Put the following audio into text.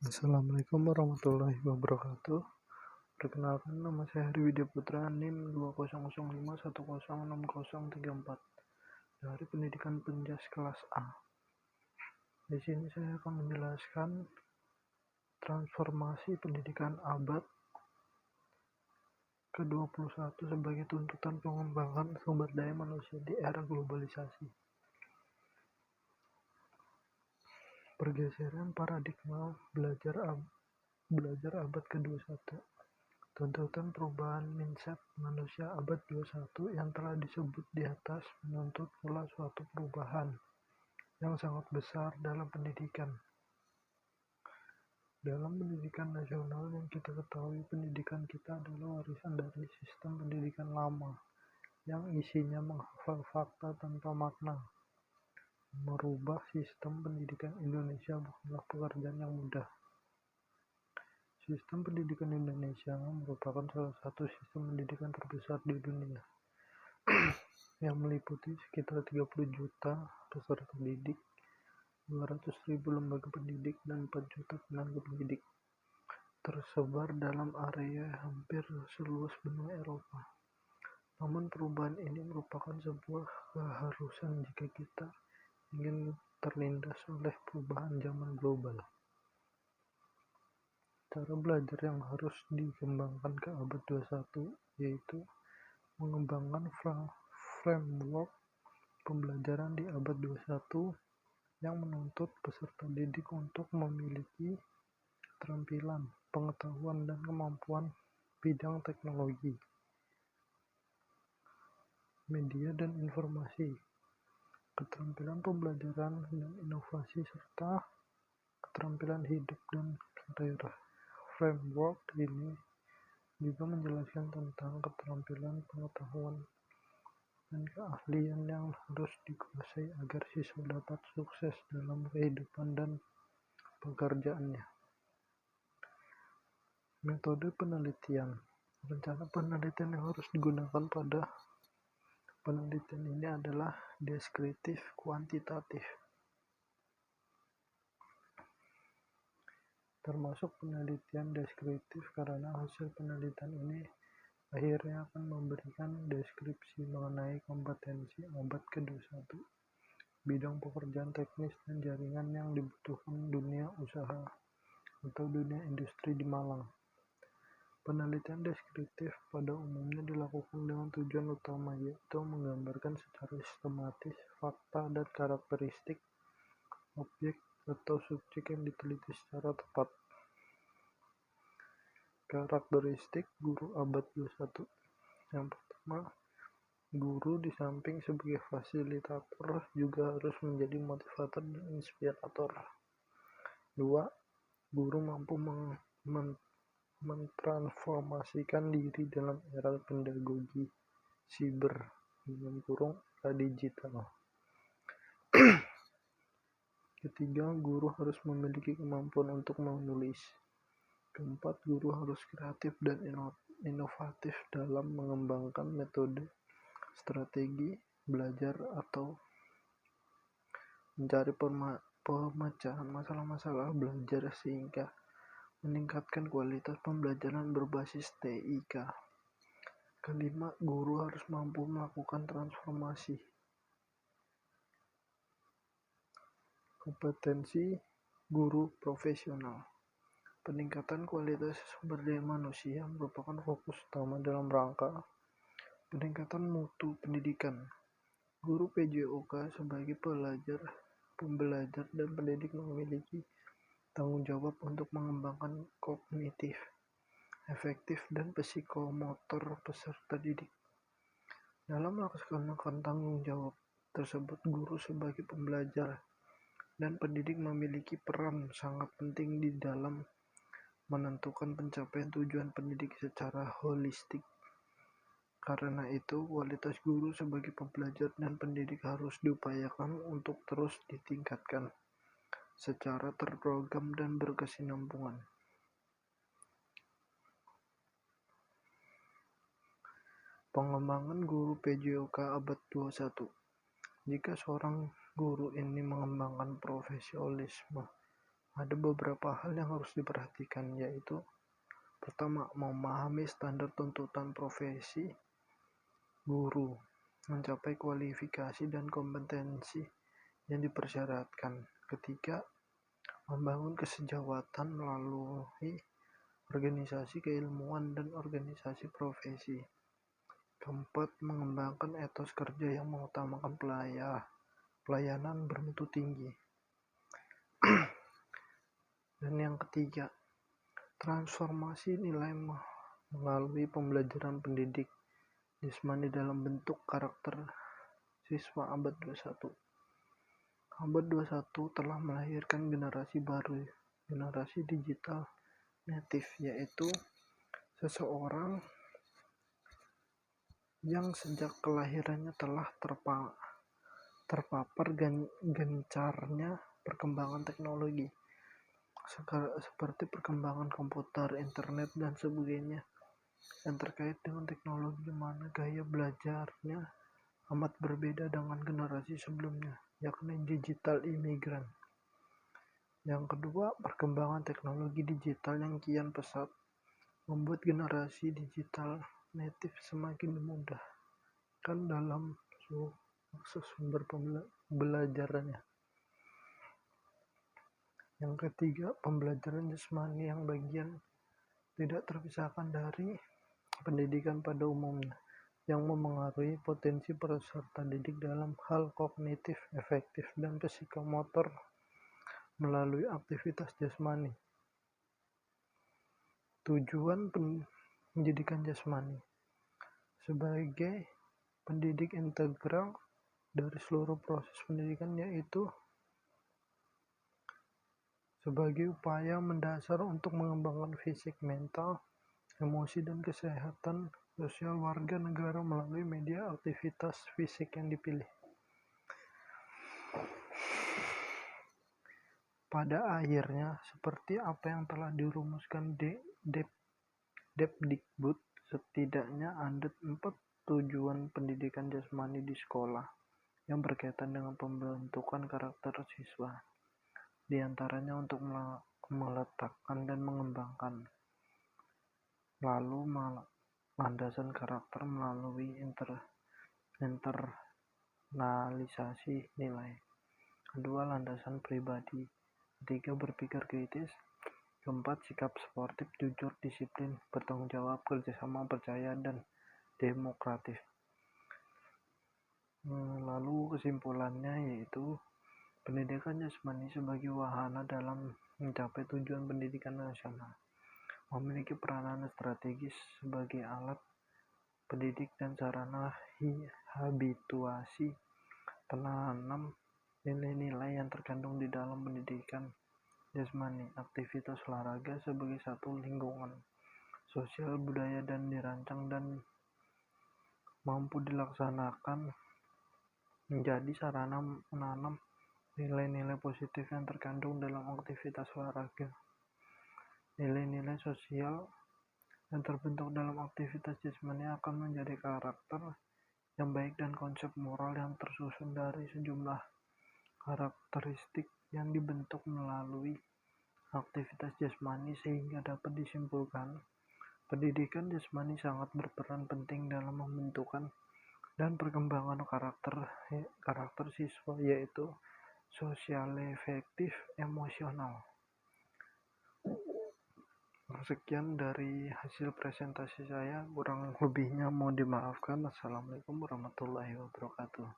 Assalamualaikum warahmatullahi wabarakatuh. Perkenalkan, nama saya Heri Widya Putra, NIM 2005106034 dari Pendidikan Penjas kelas A. Di sini saya akan menjelaskan transformasi pendidikan abad ke-21 sebagai tuntutan pengembangan sumber daya manusia di era globalisasi. Pergeseran paradigma belajar abad ke-21. Tuntutan perubahan mindset manusia abad 21 yang telah disebut di atas menuntut pula suatu perubahan yang sangat besar dalam pendidikan. Dalam pendidikan nasional yang kita ketahui, pendidikan kita adalah warisan dari sistem pendidikan lama yang isinya menghafal fakta tanpa makna. Merubah sistem pendidikan Indonesia bukanlah pekerjaan yang mudah. Sistem pendidikan Indonesia merupakan salah satu sistem pendidikan terbesar di dunia yang meliputi sekitar 30 juta peserta didik, 200.000 lembaga pendidik, dan 4 juta tenaga pendidik, tersebar dalam area hampir seluas benua Eropa. Namun perubahan ini merupakan sebuah keharusan jika kita ingin terlindas oleh perubahan zaman global. Cara belajar yang harus dikembangkan ke abad 21 yaitu mengembangkan framework pembelajaran di abad 21 yang menuntut peserta didik untuk memiliki keterampilan, pengetahuan, dan kemampuan bidang teknologi, media, dan informasi, keterampilan pembelajaran dan inovasi, serta keterampilan hidup dan karir. Framework ini juga menjelaskan tentang keterampilan, pengetahuan, dan keahlian yang harus dikuasai agar siswa dapat sukses dalam kehidupan dan pekerjaannya. Metode penelitian. Rencana penelitian yang harus digunakan pada penelitian ini adalah deskriptif kuantitatif, termasuk penelitian deskriptif karena hasil penelitian ini akhirnya akan memberikan deskripsi mengenai kompetensi abad ke-21, bidang pekerjaan teknis dan jaringan yang dibutuhkan dunia usaha atau dunia industri di Malang. Penelitian deskriptif pada umumnya dilakukan dengan tujuan utama, yaitu menggambarkan secara sistematis fakta dan karakteristik objek atau subjek yang diteliti secara tepat. Karakteristik guru abad 21. Yang pertama, guru di samping sebagai fasilitator juga harus menjadi motivator dan inspirator. 2. Guru mampu mentransformasikan diri dalam era pedagogi siber (era digital). Ketiga, guru harus memiliki kemampuan untuk menulis. Keempat, guru harus kreatif dan inovatif dalam mengembangkan metode, strategi belajar atau mencari pemecahan masalah-masalah belajar sehingga meningkatkan kualitas pembelajaran berbasis TIK. Kelima, guru harus mampu melakukan transformasi. Kompetensi guru profesional. Peningkatan kualitas sumber daya manusia merupakan fokus utama dalam rangka peningkatan mutu pendidikan. Guru PJOK sebagai pembelajar dan pendidik memiliki tanggung jawab untuk mengembangkan kognitif, efektif, dan psikomotor peserta didik. Dalam melaksanakan tanggung jawab tersebut, guru sebagai pembelajar dan pendidik memiliki peran sangat penting di dalam menentukan pencapaian tujuan pendidik secara holistik. Karena itu, kualitas guru sebagai pembelajar dan pendidik harus diupayakan untuk terus ditingkatkan secara terprogram dan berkesinambungan. Pengembangan guru PJOK abad 21. Jika seorang guru ini mengembangkan profesionalisme, Ada beberapa hal yang harus diperhatikan, yaitu pertama, memahami standar tuntutan profesi guru, mencapai kualifikasi dan kompetensi yang dipersyaratkan. Ketiga, membangun kesejawatan melalui organisasi keilmuan dan organisasi profesi. Keempat, mengembangkan etos kerja yang mengutamakan pelayanan bermutu tinggi. Dan yang ketiga, transformasi nilai melalui pembelajaran pendidik jasmani dalam bentuk karakter siswa abad 21. Abad 21 telah melahirkan generasi baru, generasi digital native, yaitu seseorang yang sejak kelahirannya telah terpapar gencarnya perkembangan teknologi, seperti perkembangan komputer, internet, dan sebagainya yang terkait dengan teknologi, di mana gaya belajarnya amat berbeda dengan generasi sebelumnya, yakni digital imigran. Yang kedua, perkembangan teknologi digital yang kian pesat membuat generasi digital native semakin dimudahkan dalam sumber pembelajarannya. Yang ketiga, pembelajaran jasmani yang bagian tidak terpisahkan dari pendidikan pada umumnya, yang memengaruhi potensi peserta didik dalam hal kognitif, efektif, dan psikomotor melalui aktivitas jasmani. Tujuan pendidikan jasmani sebagai pendidik integral dari seluruh proses pendidikan, yaitu sebagai upaya mendasar untuk mengembangkan fisik, mental, emosi, dan kesehatan sosial warga negara melalui media aktivitas fisik yang dipilih. Pada akhirnya, seperti apa yang telah dirumuskan Depdikbud, setidaknya ada 4 tujuan pendidikan jasmani di sekolah yang berkaitan dengan pembentukan karakter siswa. Di antaranya untuk meletakkan dan mengembangkan, lalu landasan karakter melalui internalisasi nilai. Kedua, landasan pribadi. Ketiga, berpikir kritis. Keempat, sikap sportif, jujur, disiplin, bertanggung jawab, kerjasama, percaya, dan demokratif. Lalu kesimpulannya yaitu pendidikan jasmani sebagai wahana dalam mencapai tujuan pendidikan nasional memiliki peranan strategis sebagai alat pendidik dan sarana habituasi penanam nilai-nilai yang terkandung di dalam pendidikan jasmani. Aktivitas olahraga sebagai satu lingkungan sosial budaya dan dirancang dan mampu dilaksanakan menjadi sarana menanam nilai-nilai positif yang terkandung dalam aktivitas olahraga. Nilai-nilai sosial yang terbentuk dalam aktivitas jasmani akan menjadi karakter yang baik dan konsep moral yang tersusun dari sejumlah karakteristik yang dibentuk melalui aktivitas jasmani, sehingga dapat disimpulkan pendidikan jasmani sangat berperan penting dalam membentukan dan perkembangan karakter siswa, yaitu sosial-efektif emosional. Sekian dari hasil presentasi saya, kurang lebihnya mohon dimaafkan. Assalamualaikum warahmatullahi wabarakatuh.